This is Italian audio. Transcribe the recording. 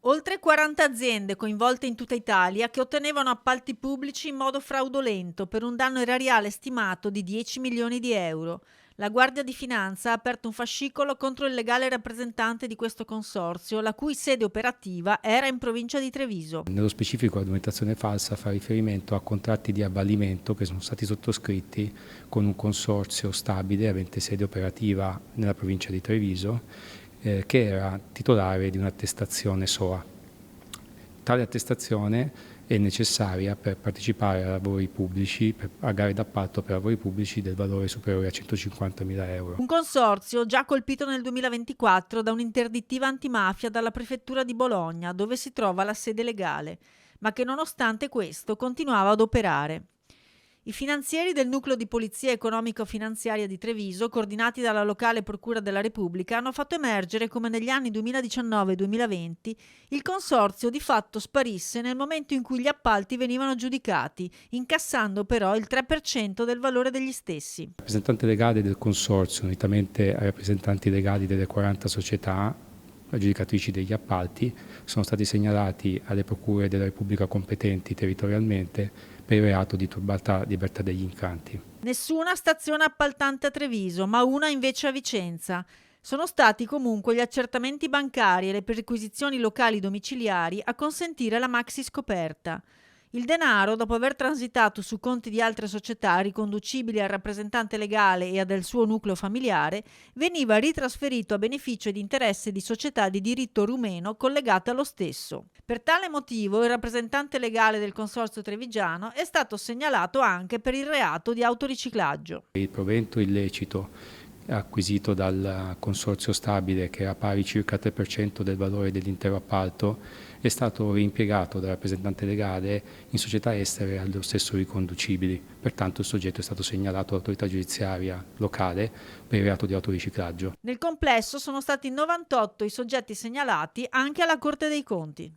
Oltre 40 aziende coinvolte in tutta Italia che ottenevano appalti pubblici in modo fraudolento per un danno erariale stimato di 10 milioni di euro. La Guardia di Finanza ha aperto un fascicolo contro il legale rappresentante di questo consorzio, la cui sede operativa era in provincia di Treviso. Nello specifico la documentazione falsa fa riferimento a contratti di avvalimento che sono stati sottoscritti con un consorzio stabile avente sede operativa nella provincia di Treviso che era titolare di un'attestazione SOA. Tale attestazione è necessaria per partecipare a lavori pubblici, a gare d'appalto per lavori pubblici del valore superiore a 150.000 euro. Un consorzio già colpito nel 2024 da un'interdittiva antimafia dalla prefettura di Bologna, dove si trova la sede legale, ma che nonostante questo continuava ad operare. I finanzieri del nucleo di polizia economico-finanziaria di Treviso, coordinati dalla locale Procura della Repubblica, hanno fatto emergere come negli anni 2019-2020 il consorzio di fatto sparisse nel momento in cui gli appalti venivano giudicati, incassando però il 3% del valore degli stessi. Il rappresentante legale del consorzio, unitamente ai rappresentanti legali delle 40 società aggiudicatrici degli appalti, sono stati segnalati alle procure della Repubblica competenti territorialmente per il reato di turbata libertà degli incanti. Nessuna stazione appaltante a Treviso, ma una invece a Vicenza. Sono stati comunque gli accertamenti bancari e le perquisizioni locali domiciliari a consentire la maxi scoperta. Il denaro, dopo aver transitato su conti di altre società riconducibili al rappresentante legale e del suo nucleo familiare, veniva ritrasferito a beneficio ed interesse di società di diritto rumeno collegate allo stesso. Per tale motivo il rappresentante legale del consorzio trevigiano è stato segnalato anche per il reato di autoriciclaggio. Il provento illecito acquisito dal consorzio stabile, che era pari circa al 3% del valore dell'intero appalto, è stato reimpiegato dal rappresentante legale in società estere allo stesso riconducibili. Pertanto il soggetto è stato segnalato all'autorità giudiziaria locale per il reato di autoriciclaggio. Nel complesso sono stati 98 i soggetti segnalati anche alla Corte dei Conti.